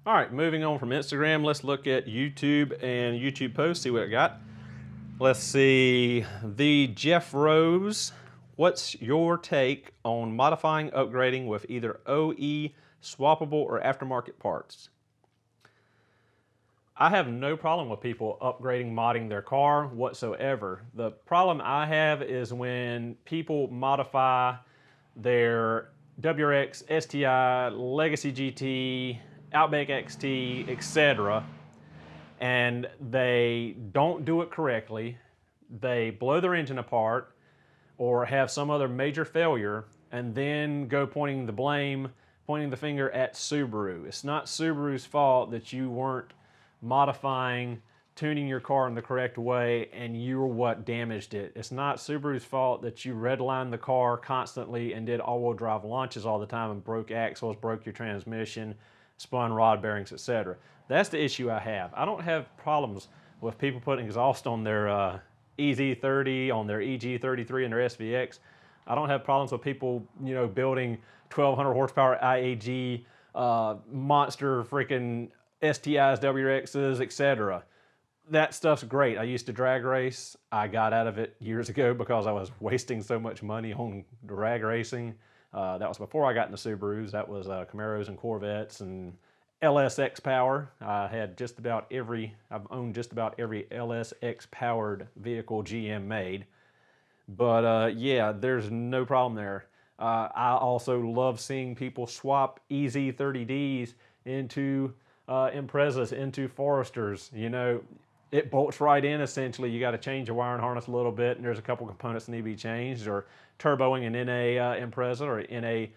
All right, moving on from Instagram, let's look at YouTube and YouTube posts, see what I got. Let's see. The Jeff Rose. What's your take on modifying, upgrading with either OE, swappable, or aftermarket parts? I have no problem with people upgrading, modding their car whatsoever. The problem I have is when people modify their WRX, STI, Legacy GT, Outback XT, etc., and they don't do it correctly. They blow their engine apart or have some other major failure and then go pointing the finger at Subaru. It's not Subaru's fault that you weren't modifying, tuning your car in the correct way, and you're what damaged it. It's not Subaru's fault that you redlined the car constantly and did all-wheel drive launches all the time and broke axles, broke your transmission, spun rod bearings, etc. That's the issue I have. I don't have problems with people putting exhaust on their EZ30, on their EG33, and their SVX. I don't have problems with people, building 1,200 horsepower IAG monster freaking STIs, WRXs, etc. That stuff's great. I used to drag race. I got out of it years ago because I was wasting so much money on drag racing. That was before I got into Subarus. That was Camaros and Corvettes and LSX power. I've owned just about every LSX powered vehicle GM made. But yeah, there's no problem there. I also love seeing people swap EZ30Ds into Imprezas, into Foresters. It bolts right in essentially. You got to change the wiring harness a little bit, and there's a couple components that need to be changed, or turboing an NA Impreza or NA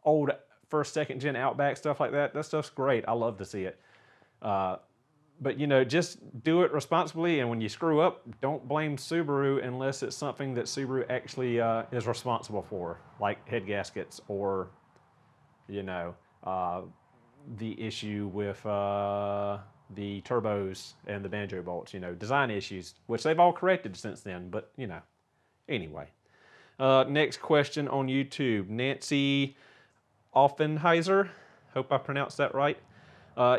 old first, second gen Outback, stuff like that. That stuff's great. I love to see it. But just do it responsibly, and when you screw up, don't blame Subaru unless it's something that Subaru actually is responsible for, like head gaskets or, the issue with the turbos and the banjo bolts, design issues, which they've all corrected since then, but, anyway. Next question on YouTube. Nancy Offenheiser, hope I pronounced that right.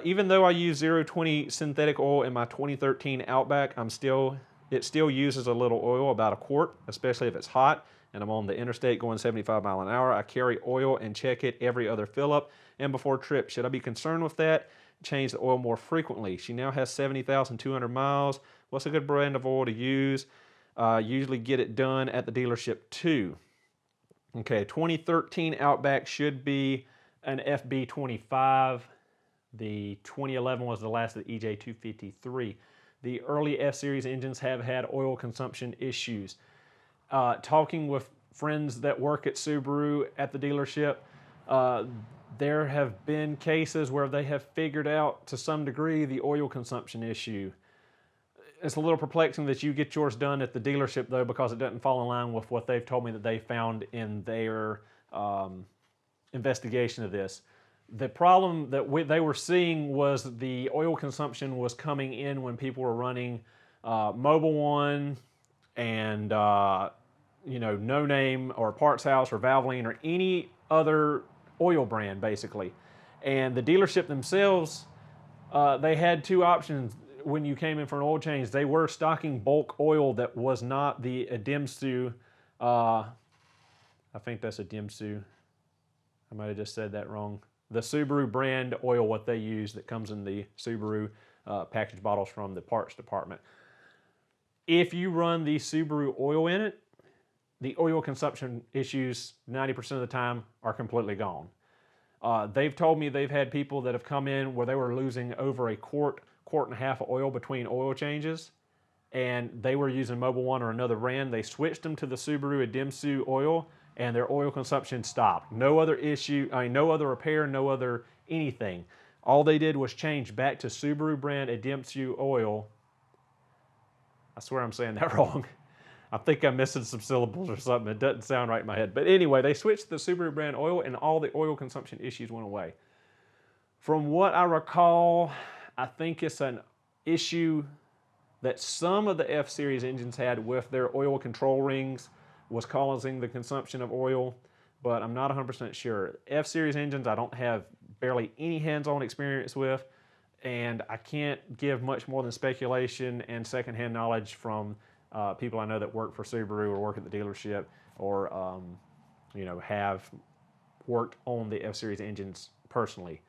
Even though I use 020 synthetic oil in my 2013 Outback, it still uses a little oil, about a quart, especially if it's hot, and I'm on the interstate going 75 miles an hour. I carry oil and check it every other fill up and before trip. Should I be concerned with that? Change the oil more frequently. She now has 70,200 miles. What's a good brand of oil to use? Usually get it done at the dealership too. Okay, 2013 Outback should be an FB25. The 2011 was the last of the EJ253. The early F-Series engines have had oil consumption issues. Talking with friends that work at Subaru at the dealership, there have been cases where they have figured out to some degree the oil consumption issue. It's a little perplexing that you get yours done at the dealership, though, because it doesn't fall in line with what they've told me that they found in their investigation of this. The problem that they were seeing was the oil consumption was coming in when people were running Mobil One and No Name or Parts House or Valvoline or any other oil brand, basically. And the dealership themselves, they had two options when you came in for an oil change. They were stocking bulk oil that was not the Ademsu. I think that's Ademsu. I might have just said that wrong. The Subaru brand oil, what they use, that comes in the Subaru package bottles from the parts department. If you run the Subaru oil in it, the oil consumption issues 90% of the time are completely gone. They've told me they've had people that have come in where they were losing over a quart and a half of oil between oil changes, and they were using Mobil One or another brand. They switched them to the Subaru Ademsu oil, and their oil consumption stopped. No other issue, no other repair, no other anything. All they did was change back to Subaru brand Ademsu oil. I swear I'm saying that wrong. I think I'm missing some syllables or something. It doesn't sound right in my head. But anyway, they switched to the Subaru brand oil, and all the oil consumption issues went away. From what I recall, I think it's an issue that some of the F-Series engines had with their oil control rings was causing the consumption of oil, but I'm not 100% sure. F-Series engines, I don't have barely any hands-on experience with, and I can't give much more than speculation and secondhand knowledge from people I know that work for Subaru or work at the dealership or have worked on the F-Series engines personally.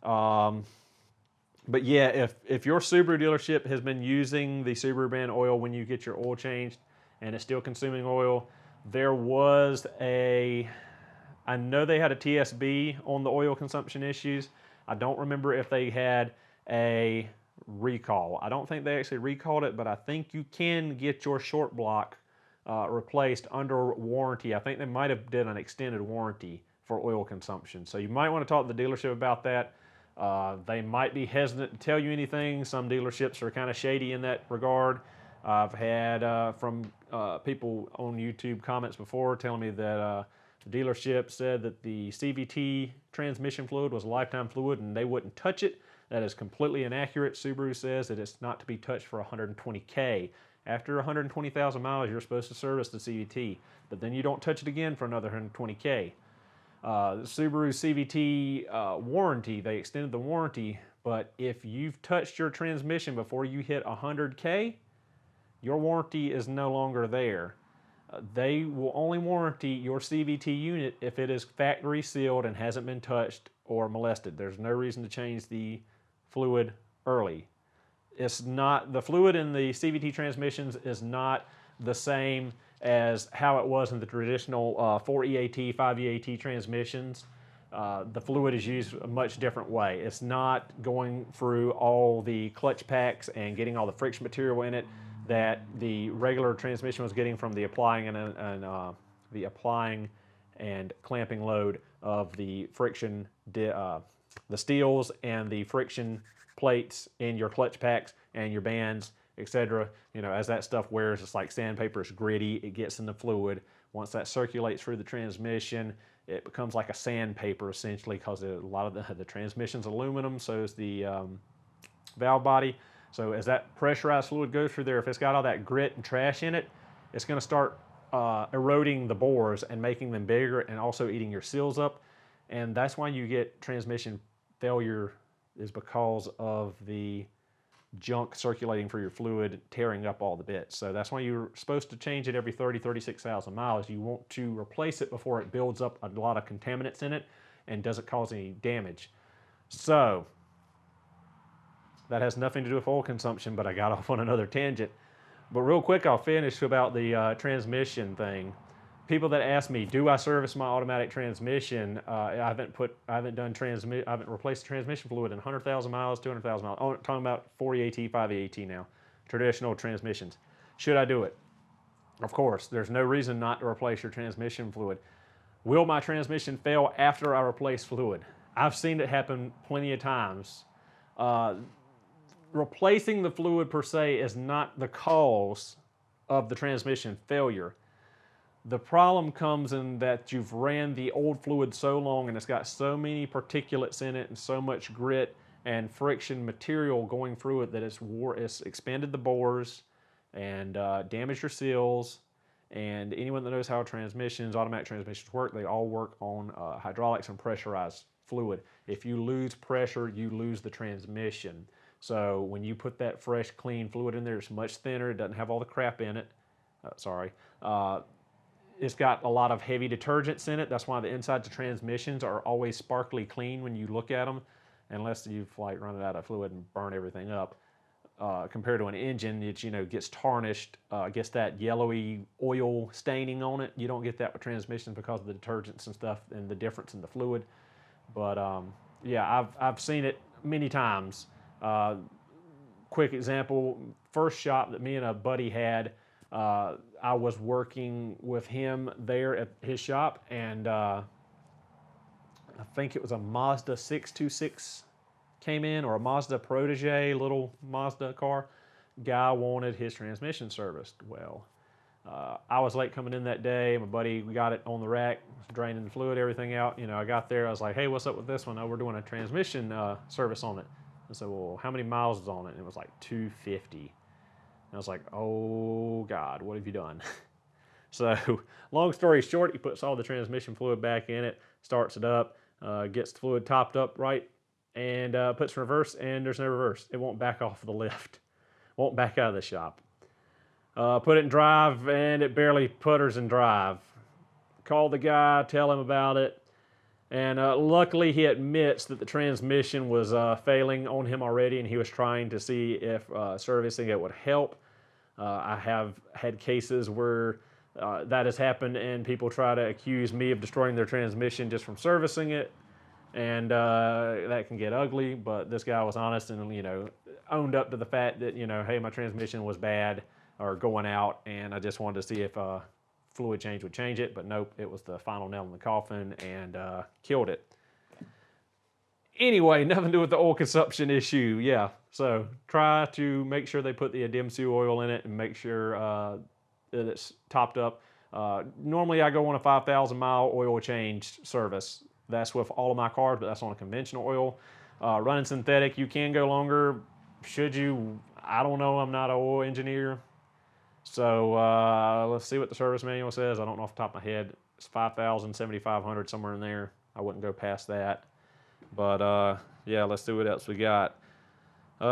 But yeah, if your Subaru dealership has been using the Subaru brand oil when you get your oil changed and it's still consuming oil, there was I know they had a TSB on the oil consumption issues. I don't remember if they had a recall. I don't think they actually recalled it, but I think you can get your short block replaced under warranty. I think they might have did an extended warranty for oil consumption. So you might want to talk to the dealership about that. They might be hesitant to tell you anything. Some dealerships are kind of shady in that regard. I've had from people on YouTube comments before telling me that the dealership said that the CVT transmission fluid was lifetime fluid and they wouldn't touch it. That is completely inaccurate. Subaru says that it's not to be touched for 120K. After 120,000 miles, you're supposed to service the CVT, but then you don't touch it again for another 120K. The Subaru CVT warranty, they extended the warranty, but if you've touched your transmission before you hit 100K, your warranty is no longer there. They will only warranty your CVT unit if it is factory sealed and hasn't been touched or molested. There's no reason to change the fluid early. It's not, the fluid in the CVT transmissions is not the same as how it was in the traditional 4EAT, 5EAT transmissions. The fluid is used a much different way. It's not going through all the clutch packs and getting all the friction material in it that the regular transmission was getting from the applying and clamping load of the friction, the steels and the friction plates in your clutch packs and your bands, etc. You know, as that stuff wears, it's like sandpaper. It's gritty. It gets in the fluid. Once that circulates through the transmission, it becomes like a sandpaper essentially, because a lot of the transmission's aluminum, so is the valve body. So as that pressurized fluid goes through there, if it's got all that grit and trash in it, it's going to start eroding the bores and making them bigger and also eating your seals up. And that's why you get transmission failure, is because of the junk circulating through your fluid tearing up all the bits. So that's why you're supposed to change it every 36,000 miles. You want to replace it before it builds up a lot of contaminants in it and doesn't cause any damage. So that has nothing to do with oil consumption, but I got off on another tangent. But real quick, I'll finish about the transmission thing. People that ask me, do I service my automatic transmission? I haven't replaced the transmission fluid in 100,000 miles, 200,000 miles. I'm talking about 4EAT, 5EAT now, traditional transmissions. Should I do it? Of course, there's no reason not to replace your transmission fluid. Will my transmission fail after I replace fluid? I've seen it happen plenty of times. Replacing the fluid per se is not the cause of the transmission failure. The problem comes in that you've ran the old fluid so long and it's got so many particulates in it and so much grit and friction material going through it that it's expanded the bores and damaged your seals. And anyone that knows how automatic transmissions work, they all work on hydraulics and pressurized fluid. If you lose pressure, you lose the transmission. So when you put that fresh, clean fluid in there, it's much thinner. It doesn't have all the crap in it. It's got a lot of heavy detergents in it. That's why the insides of transmissions are always sparkly clean when you look at them, unless you've like run it out of fluid and burn everything up. Compared to an engine, it gets tarnished, gets that yellowy oil staining on it. You don't get that with transmissions because of the detergents and stuff and the difference in the fluid. But yeah, I've seen it many times. Quick example, first shop that me and a buddy had, I was working with him there at his shop, and I think it was a Mazda 626 came in, or a Mazda Protege, little Mazda car. Guy wanted his transmission serviced. Well, I was late coming in that day. My buddy, we got it on the rack, draining the fluid, everything out. I got there, I was like, hey, what's up with this one? Oh, we're doing a transmission service on it. I said, well, how many miles is on it? And it was like 250. And I was like, oh God, what have you done? So long story short, he puts all the transmission fluid back in it, starts it up. gets the fluid topped up right, and puts reverse, and there's no reverse. It won't back off the lift. Won't back out of the shop. Put it in drive, and it barely putters in drive. Call the guy, tell him about it, and luckily he admits that the transmission was failing on him already, and he was trying to see if servicing it would help. I have had cases where that has happened, and people try to accuse me of destroying their transmission just from servicing it, and that can get ugly. But this guy was honest and, you know, owned up to the fact that, you know, hey, my transmission was bad or going out, and I just wanted to see if fluid change would change it. But nope, it was the final nail in the coffin, and killed it. Anyway, nothing to do with the oil consumption issue. Yeah, so try to make sure they put the Ademsu oil in it, and make sure that it's topped up. Normally I go on a 5,000 mile oil change service. That's with all of my cars, but that's on a conventional oil. Running synthetic, you can go longer. Should you? I don't know. I'm not an oil engineer. So let's see what the service manual says. I don't know off the top of my head. It's 5,000, 7,500, somewhere in there. I wouldn't go past that. But yeah, let's see what else we got. Tony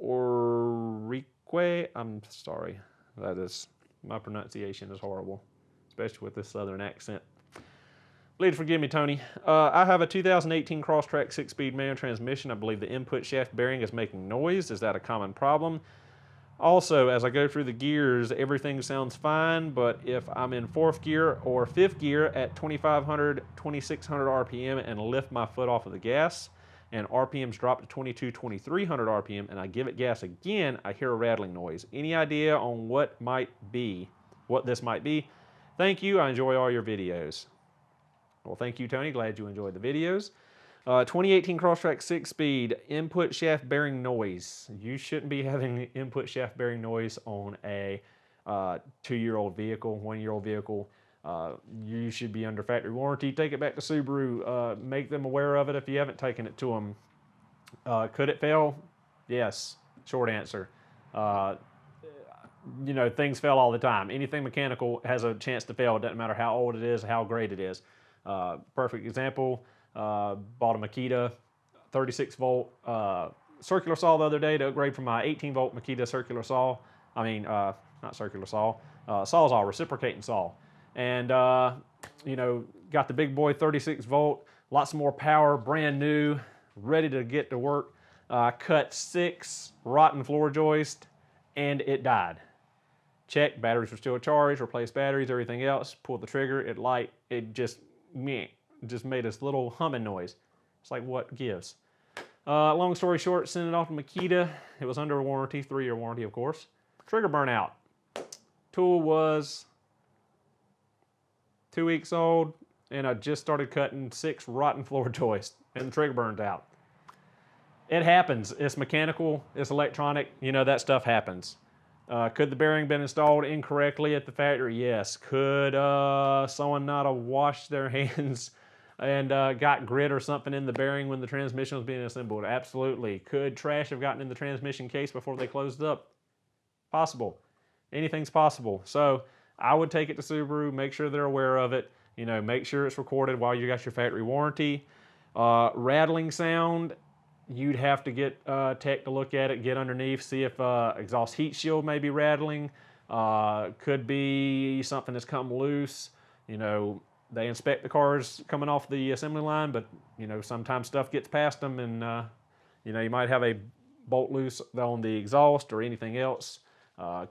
Orique. I'm sorry. My pronunciation is horrible, especially with this southern accent. Please forgive me, Tony. I have a 2018 Crosstrek 6-speed manual transmission. I believe the input shaft bearing is making noise. Is that a common problem? Also, as I go through the gears, everything sounds fine, but if I'm in 4th gear or 5th gear at 2,500, 2,600 RPM and lift my foot off of the gas, and RPMs drop to 2,200, 2,300 RPM, and I give it gas again, I hear a rattling noise. Any idea on what this might be? Thank you. I enjoy all your videos. Well, thank you, Tony. Glad you enjoyed the videos. 2018 Crosstrek 6-speed, input shaft bearing noise. You shouldn't be having input shaft bearing noise on a 2-year-old vehicle, 1-year-old vehicle. You should be under factory warranty. Take it back to Subaru. Make them aware of it if you haven't taken it to them. Could it fail? Yes. Short answer. You know, things fail all the time. Anything mechanical has a chance to fail. It doesn't matter how old it is, how great it is. Perfect example. Bought a Makita 36 volt circular saw the other day to upgrade from my 18 volt Makita circular saw. I mean, not circular saw, Sawzall, reciprocating saw. And, you know, got the big boy 36 volt, lots more power, brand new, ready to get to work. Cut 6 rotten floor joists, and it died. Check, batteries were still charged, replaced batteries, everything else, pulled the trigger, it just made this little humming noise. It's like, what gives? Long story short, sent it off to Makita. It was under a warranty, 3-year warranty, of course. Trigger burnout. Tool was 2 weeks old, and I just started cutting 6 rotten floor joists, and the trigger burned out. It happens. It's mechanical, it's electronic, you know, that stuff happens. Could the bearing been installed incorrectly at the factory? Yes. Could someone not have washed their hands and got grit or something in the bearing when the transmission was being assembled? Absolutely. Could trash have gotten in the transmission case before they closed up? Possible. Anything's possible. So I would take it to Subaru, make sure they're aware of it, you know, make sure it's recorded while you got your factory warranty. Rattling sound, you'd have to get tech to look at it, get underneath, see if exhaust heat shield may be rattling. Could be something that's come loose. You know, they inspect the cars coming off the assembly line, but, you know, sometimes stuff gets past them, and, you know, you might have a bolt loose on the exhaust or anything else.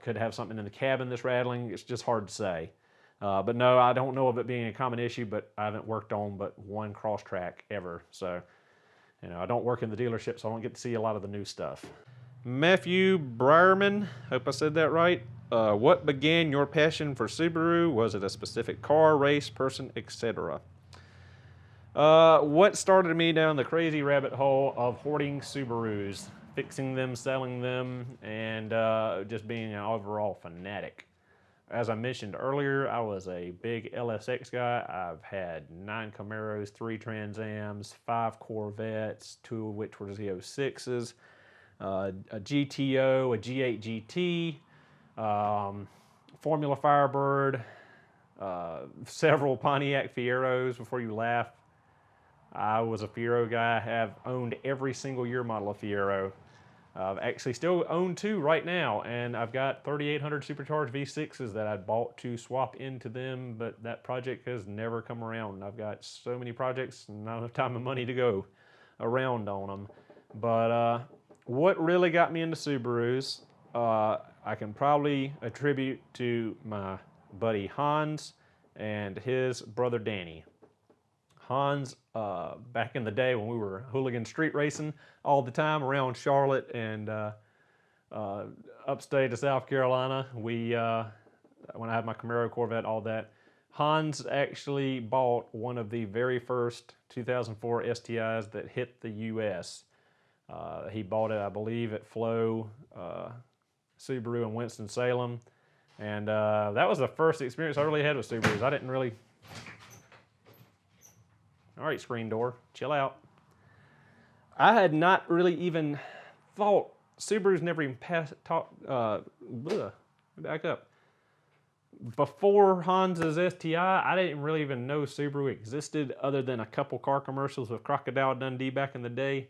Could have something in the cabin that's rattling. It's just hard to say. But no, I don't know of it being a common issue, but I haven't worked on but one Crosstrek ever. So, you know, I don't work in the dealership, so I don't get to see a lot of the new stuff. Matthew Brierman, hope I said that right. What began your passion for Subaru? Was it a specific car, race, person, etc.? What started me down the crazy rabbit hole of hoarding Subarus, fixing them, selling them, and just being an overall fanatic. As I mentioned earlier, I was a big LSX guy. I've had 9 Camaros, 3 Trans Ams, 5 Corvettes, 2 of which were Z06s, a GTO, a G8 GT, Formula Firebird, several Pontiac Fieros. Before you laugh, I was a Fiero guy. I have owned every single year model of Fiero. I've actually still own 2 right now, and I've got 3800 supercharged V6s that I bought to swap into them, but that project has never come around. I've got so many projects and not enough time and money to go around on them. But what really got me into Subarus, I can probably attribute to my buddy Hans and his brother Danny. Hans, back in the day when we were hooligan street racing all the time around Charlotte and upstate of South Carolina, when I had my Camaro, Corvette, all that, Hans actually bought one of the very first 2004 STIs that hit the U.S. He bought it, I believe, at Flow Subaru in Winston-Salem, and that was the first experience I really had with Subarus. I didn't really... All right, screen door, chill out. I had not really even thought, Subarus never even back up. Before Hans's STI, I didn't really even know Subaru existed other than a couple car commercials with Crocodile Dundee back in the day.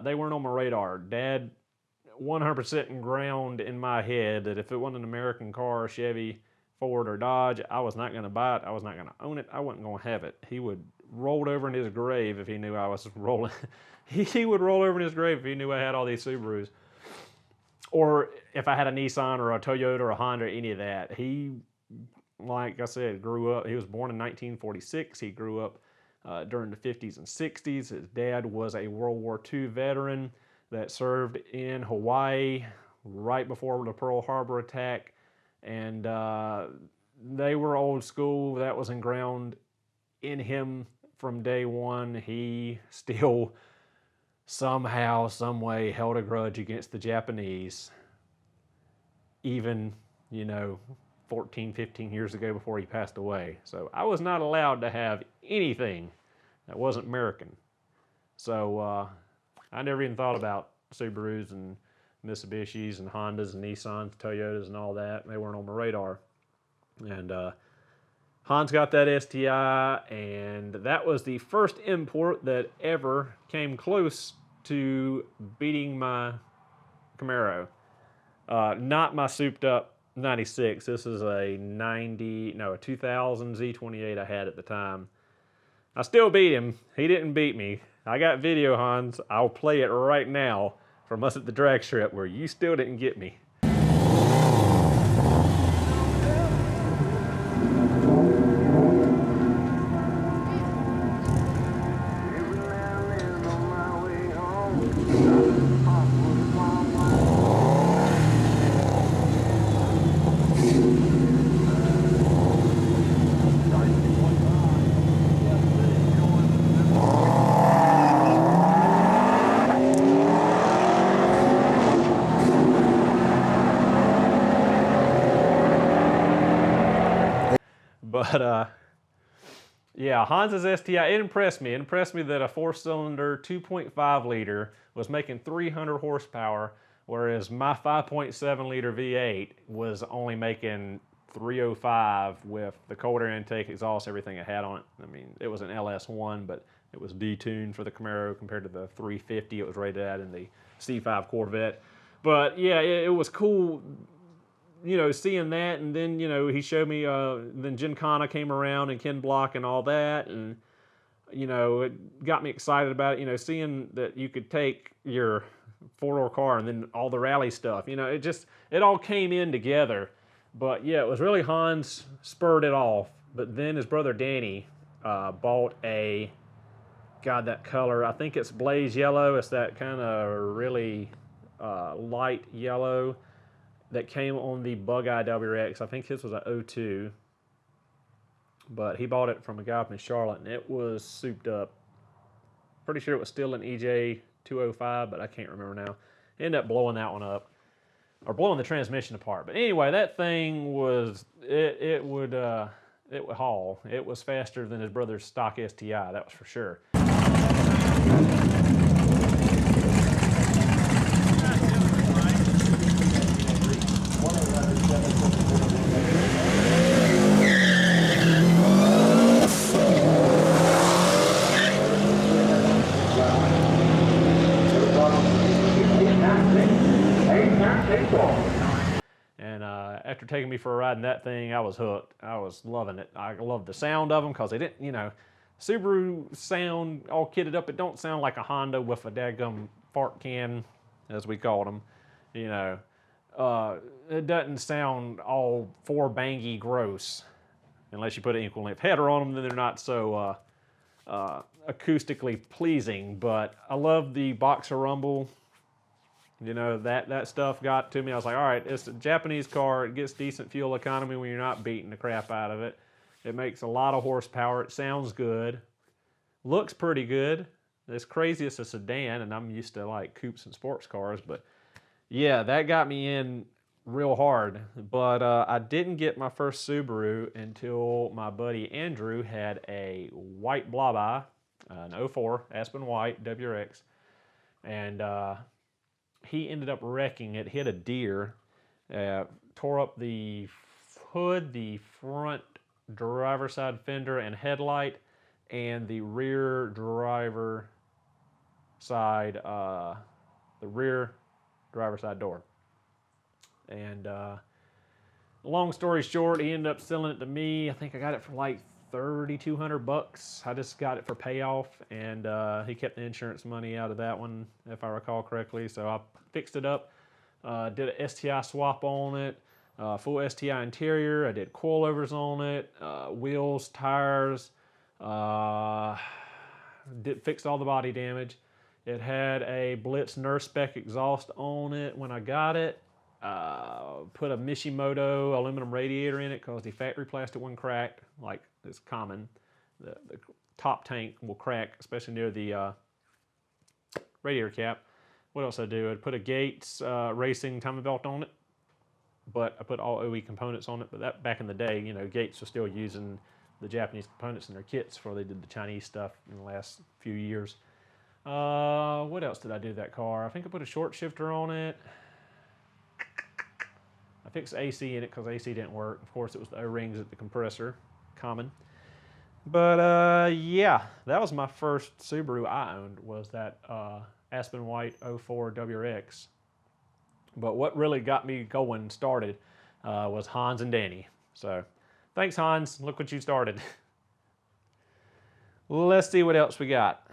They weren't on my radar. Dad 100% ingrained in my head that if it wasn't an American car, Chevy, Ford, or Dodge, I was not going to buy it. I was not going to own it. I wasn't going to have it. He would roll over in his grave if he knew I was rolling. He would roll over in his grave if he knew I had all these Subarus. Or if I had a Nissan or a Toyota or a Honda or any of that. He, like I said, grew up. He was born in 1946. He grew up during the 50s and 60s. His dad was a World War II veteran that served in Hawaii right before the Pearl Harbor attack. And they were old school. That was ingrained in him from day one. He still somehow, some way held a grudge against the Japanese, even, 14, 15 years ago before he passed away. So I was not allowed to have anything that wasn't American. So I never even thought about Subarus and Mitsubishis and Hondas and Nissans, Toyotas and all that. They weren't on my radar. And Hans got that STI, and that was the first import that ever came close to beating my Camaro. Not my souped up 96. This is a 2000 Z28 I had at the time. I still beat him. He didn't beat me. I got video, Hans. I'll play it right now from us at the drag strip where you still didn't get me. But yeah, Hans's STI, it impressed me. It impressed me that a 4-cylinder 2.5 liter was making 300 horsepower, whereas my 5.7 liter V8 was only making 305 with the cold air intake, exhaust, everything it had on it. I mean, it was an LS1, but it was detuned for the Camaro compared to the 350 it was rated at in the C5 Corvette. But yeah, it was cool, seeing that. And then, he showed me, then Gymkhana came around and Ken Block and all that. And, it got me excited about it, seeing that you could take your 4-door car and then all the rally stuff, it all came in together. But yeah, it was really Hans spurred it off. But then his brother Danny bought that color, I think it's blaze yellow. It's that kind of really light yellow that came on the Bug-Eye WRX. I think his was a 02. But he bought it from a guy up in Charlotte, and it was souped up. Pretty sure it was still an EJ 205, but I can't remember now. Ended up blowing that one up, or blowing the transmission apart. But anyway, that thing was, it would haul. It was faster than his brother's stock STI, that was for sure. after taking me for a ride in that thing, I was hooked. I was loving it. I loved the sound of them because they didn't, you know, Subaru sound all kitted up. It don't sound like a Honda with a dadgum fart can, as we called them. You know, it doesn't sound all four-bangy gross unless you put an equal length header on them. Then they're not so acoustically pleasing. But I love the boxer rumble. You know, that stuff got to me. I was like, all right, it's a Japanese car. It gets decent fuel economy when you're not beating the crap out of it. It makes a lot of horsepower. It sounds good. Looks pretty good. It's crazy it's a sedan, and I'm used to like coupes and sports cars. But yeah, that got me in real hard. But I didn't get my first Subaru until my buddy Andrew had a white blob eye, an 04 Aspen White WRX. And he ended up wrecking it, hit a deer, tore up the hood, the front driver's side fender and headlight, and the rear driver side, the rear driver's side door. And long story short, he ended up selling it to me. I think I got it for like $3,200. I just got it for payoff, and he kept the insurance money out of that one, if I recall correctly. So I fixed it up, did an STI swap on it, full STI interior. I did coilovers on it, wheels, tires, fixed all the body damage. It had a Blitz nurse spec exhaust on it when I got it. Put a Mishimoto aluminum radiator in it because the factory plastic one cracked, like it's common. The top tank will crack, especially near the radiator cap. What else I do? I put a Gates racing timing belt on it, but I put all OE components on it. But that back in the day, you know, Gates was still using the Japanese components in their kits before they did the Chinese stuff in the last few years. What else did I do to that car? I think I put a short shifter on it. I fixed AC in it because AC didn't work. Of course, it was the O-rings at the compressor, common. But yeah, that was my first Subaru I owned, was that Aspen White 04 WRX. But what really got me going started was Hans and Danny. So thanks, Hans. Look what you started. Let's see what else we got.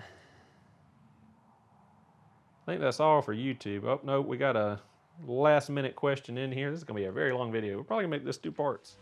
I think that's all for YouTube. Oh, no, we got a last minute question in here. This is going to be a very long video. We're probably going to make this 2 parts.